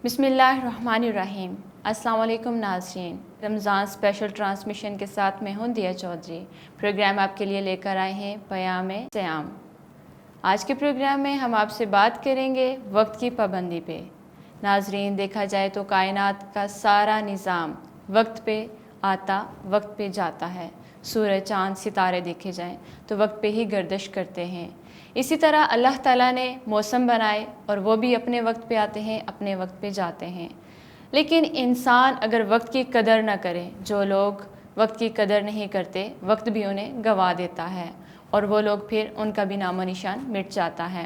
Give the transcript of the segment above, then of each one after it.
بسم اللہ الرحمن الرحیم۔ السلام علیکم ناظرین، رمضان اسپیشل ٹرانسمیشن کے ساتھ میں ہوں دیا چودھری۔ پروگرام آپ کے لیے لے کر آئے ہیں پیام سیام۔ آج کے پروگرام میں ہم آپ سے بات کریں گے وقت کی پابندی پہ۔ ناظرین، دیکھا جائے تو کائنات کا سارا نظام وقت پہ آتا وقت پہ جاتا ہے۔ سورج، چاند، ستارے دیکھے جائیں تو وقت پہ ہی گردش کرتے ہیں۔ اسی طرح اللہ تعالیٰ نے موسم بنائے اور وہ بھی اپنے وقت پہ آتے ہیں، اپنے وقت پہ جاتے ہیں۔ لیکن انسان اگر وقت کی قدر نہ کرے، جو لوگ وقت کی قدر نہیں کرتے، وقت بھی انہیں گوا دیتا ہے اور وہ لوگ پھر ان کا بھی نام و نشان مٹ جاتا ہے۔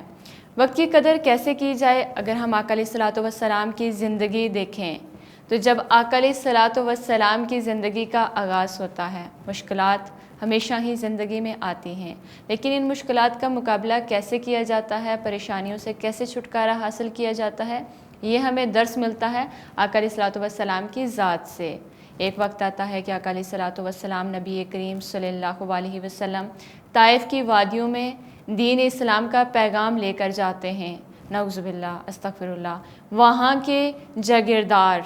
وقت کی قدر کیسے کی جائے؟ اگر ہم آقا علیہ الصلوۃ والسلام کی زندگی دیکھیں تو جب آقا علیہ الصلوۃ والسلام کی زندگی کا آغاز ہوتا ہے، مشکلات ہمیشہ ہی زندگی میں آتی ہیں، لیکن ان مشکلات کا مقابلہ کیسے کیا جاتا ہے، پریشانیوں سے کیسے چھٹکارا حاصل کیا جاتا ہے، یہ ہمیں درس ملتا ہے آقا علیہ الصلوۃ والسلام کی ذات سے۔ ایک وقت آتا ہے کہ آقا علیہ الصلوۃ والسلام نبی کریم صلی اللہ علیہ وسلم طائف کی وادیوں میں دین اسلام کا پیغام لے کر جاتے ہیں۔ نعوذ باللہ، استغفر اللہ۔ وہاں کے جاگیردار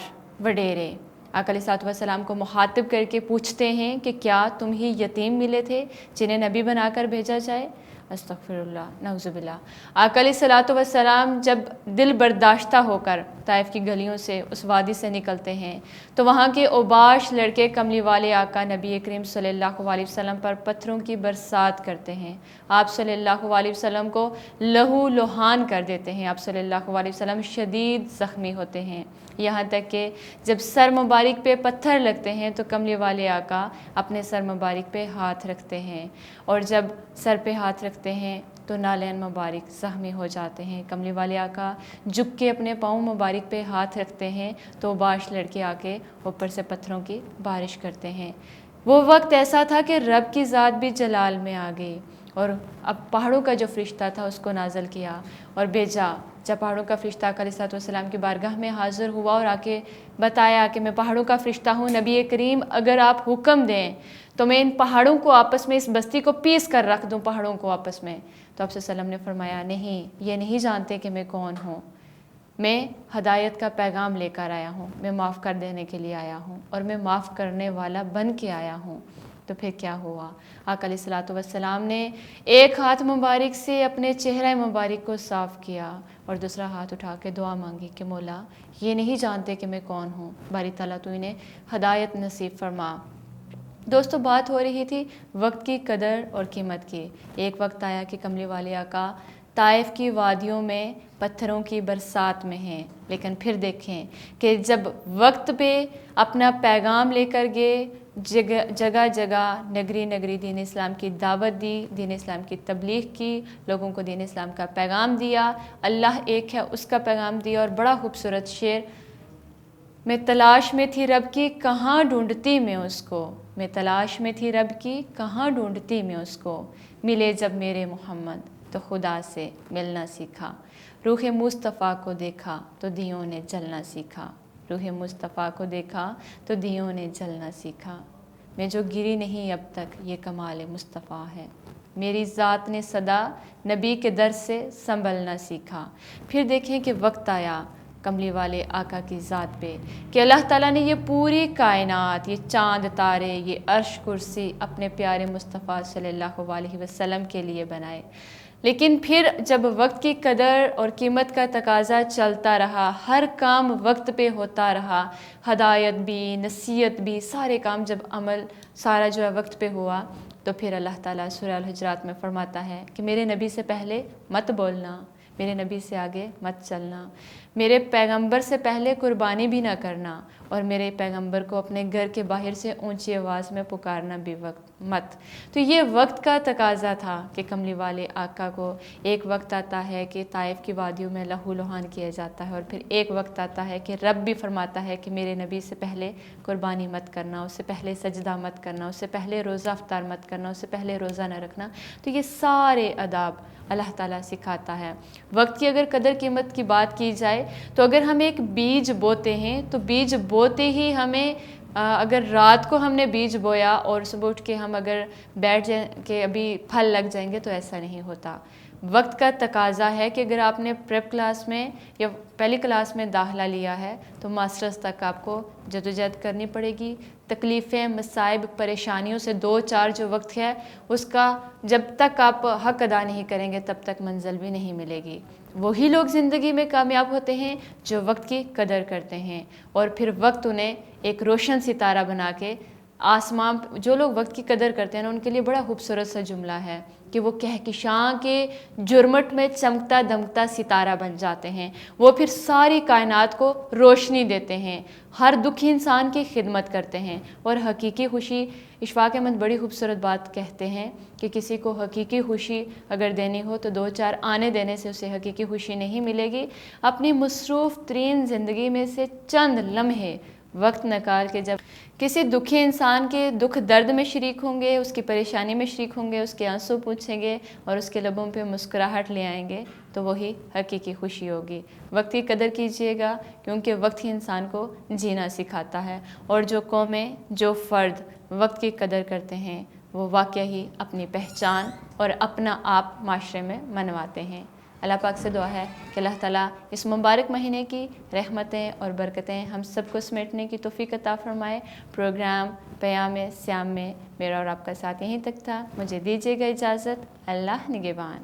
وڈیرے آقا علیہ الصلوۃ والسلام کو مخاطب کر کے پوچھتے ہیں کہ کیا تم ہی یتیم ملے تھے جنہیں نبی بنا کر بھیجا جائے؟ استغفر اللہ، نعوذ باللہ۔ آقا علیہ الصلوۃ والسلام جب دل برداشتہ ہو کر طائف کی گلیوں سے اس وادی سے نکلتے ہیں تو وہاں کے اوباش لڑکے کملی والے آقا نبی کریم صلی اللہ علیہ وسلم پر پتھروں کی برسات کرتے ہیں۔ آپ صلی اللہ علیہ وسلم کو لہو لہان کر دیتے ہیں۔ آپ صلی اللہ علیہ وسلم شدید زخمی ہوتے ہیں، یہاں تک کہ جب سر مبارک پہ پتھر لگتے ہیں تو کملی والے آقا اپنے سر مبارک پہ ہاتھ رکھتے ہیں، اور جب سر پہ ہاتھ رکھتے ہیں تو نالین مبارک زخمی ہو جاتے ہیں۔ کملی والے آقا جھک کے اپنے پاؤں مبارک پہ ہاتھ رکھتے ہیں تو باش لڑکے آ کے اوپر سے پتھروں کی بارش کرتے ہیں۔ وہ وقت ایسا تھا کہ رب کی ذات بھی جلال میں آ گئی، اور اب پہاڑوں کا جو فرشتہ تھا اس کو نازل کیا اور بھیجا۔ جب پہاڑوں کا فرشتہ آقا علیہ الصلوۃ والسلام کی بارگاہ میں حاضر ہوا اور آ کے بتایا کہ میں پہاڑوں کا فرشتہ ہوں، نبی کریم اگر آپ حکم دیں تو میں ان پہاڑوں کو آپس میں، اس بستی کو پیس کر رکھ دوں پہاڑوں کو آپس میں۔ تو آپ صلی اللہ علیہ وسلم نے فرمایا، نہیں، یہ نہیں جانتے کہ میں کون ہوں، میں ہدایت کا پیغام لے کر آیا ہوں، میں معاف کر دینے کے لیے آیا ہوں، اور میں معاف کرنے والا بن کے آیا ہوں۔ تو پھر کیا ہوا؟ آقا علیہ الصلوۃ والسلام نے ایک ہاتھ مبارک سے اپنے چہرہ مبارک کو صاف کیا اور دوسرا ہاتھ اٹھا کے دعا مانگی کہ مولا، یہ نہیں جانتے کہ میں کون ہوں، باری تعالیٰ تو انہیں ہدایت نصیب فرما۔ دوستو، بات ہو رہی تھی وقت کی قدر اور قیمت کی۔ ایک وقت آیا کہ کملی والے آقا طائف کی وادیوں میں پتھروں کی برسات میں ہیں، لیکن پھر دیکھیں کہ جب وقت پہ اپنا پیغام لے کر گئے، جگہ جگہ، نگری نگری دین اسلام کی دعوت دی، دین اسلام کی تبلیغ کی، لوگوں کو دین اسلام کا پیغام دیا، اللہ ایک ہے اس کا پیغام دیا۔ اور بڑا خوبصورت شعر، میں تلاش میں تھی رب کی کہاں ڈھونڈتی میں اس کو، میں تلاش میں تھی رب کی کہاں ڈھونڈتی میں اس کو، ملے جب میرے محمد تو خدا سے ملنا سیکھا، روح مصطفیٰ کو دیکھا تو دیوں نے جلنا سیکھا، روح مصطفیٰ کو دیکھا تو دیوں نے جلنا سیکھا، میں جو گری نہیں اب تک یہ کمال مصطفیٰ ہے، میری ذات نے صدا نبی کے در سے سنبھلنا سیکھا۔ پھر دیکھیں کہ وقت آیا کملی والے آقا کی ذات پہ کہ اللہ تعالیٰ نے یہ پوری کائنات، یہ چاند تارے، یہ عرش کرسی اپنے پیارے مصطفیٰ صلی اللہ علیہ وسلم کے لیے بنائے۔ لیکن پھر جب وقت کی قدر اور قیمت کا تقاضا چلتا رہا، ہر کام وقت پہ ہوتا رہا، ہدایت بھی، نصیحت بھی، سارے کام جب عمل سارا جو ہے وقت پہ ہوا، تو پھر اللہ تعالیٰ سورہ الحجرات میں فرماتا ہے کہ میرے نبی سے پہلے مت بولنا، میرے نبی سے آگے مت چلنا، میرے پیغمبر سے پہلے قربانی بھی نہ کرنا، اور میرے پیغمبر کو اپنے گھر کے باہر سے اونچی آواز میں پکارنا بھی مت۔ تو یہ وقت کا تقاضا تھا کہ کملی والے آقا کو ایک وقت آتا ہے کہ طائف کی وادیوں میں لہو لہان کیا جاتا ہے، اور پھر ایک وقت آتا ہے کہ رب بھی فرماتا ہے کہ میرے نبی سے پہلے قربانی مت کرنا، اس سے پہلے سجدہ مت کرنا، اس سے پہلے روزہ افطار مت کرنا، اس سے پہلے روزہ نہ رکھنا۔ تو یہ سارے آداب اللہ تعالیٰ سکھاتا ہے۔ وقت کی اگر قدر قیمت کی بات کی جائے تو اگر ہم ایک بیج بوتے ہیں تو بیج بوتے ہی ہمیں، اگر رات کو ہم نے بیج بویا اور صبح اٹھ کے ہم اگر بیٹھ جائیں کہ ابھی پھل لگ جائیں گے، تو ایسا نہیں ہوتا۔ وقت کا تقاضا ہے کہ اگر آپ نے پریپ کلاس میں یا پہلی کلاس میں داخلہ لیا ہے تو ماسٹرز تک آپ کو جدوجہد کرنی پڑے گی. تکلیفیں، مصائب، پریشانیوں سے دو چار جو وقت ہے اس کا جب تک آپ حق ادا نہیں کریں گے تب تک منزل بھی نہیں ملے گی. وہی لوگ زندگی میں کامیاب ہوتے ہیں جو وقت کی قدر کرتے ہیں، اور پھر وقت انہیں ایک روشن ستارہ بنا کے آسمان. جو لوگ وقت کی قدر کرتے ہیں نا ان کے لیے بڑا خوبصورت سا جملہ ہے کہ وہ کہکشاں کے جرمٹ میں چمکتا دمکتا ستارہ بن جاتے ہیں. وہ پھر ساری کائنات کو روشنی دیتے ہیں، ہر دکھی انسان کی خدمت کرتے ہیں. اور حقیقی خوشی، اشفاق احمد بڑی خوبصورت بات کہتے ہیں کہ کسی کو حقیقی خوشی اگر دینی ہو تو دو چار آنے دینے سے اسے حقیقی خوشی نہیں ملے گی. اپنی مصروف ترین زندگی میں سے چند لمحے وقت نکال کے جب کسی دکھی انسان کے دکھ درد میں شریک ہوں گے، اس کی پریشانی میں شریک ہوں گے، اس کے آنسو پوچھیں گے اور اس کے لبوں پہ مسکراہٹ لے آئیں گے تو وہی حقیقی خوشی ہوگی. وقت کی قدر کیجیے گا کیونکہ وقت ہی انسان کو جینا سکھاتا ہے. اور جو قومیں، جو فرد وقت کی قدر کرتے ہیں وہ واقعی ہی اپنی پہچان اور اپنا آپ معاشرے میں منواتے ہیں. اللہ پاک سے دعا ہے کہ اللہ تعالیٰ اس مبارک مہینے کی رحمتیں اور برکتیں ہم سب کو سمیٹنے کی توفیق عطا فرمائے. پروگرام پیام سیام میں میرا اور آپ کا ساتھ یہیں تک تھا. مجھے دیجیے گا اجازت. اللہ نگہبان.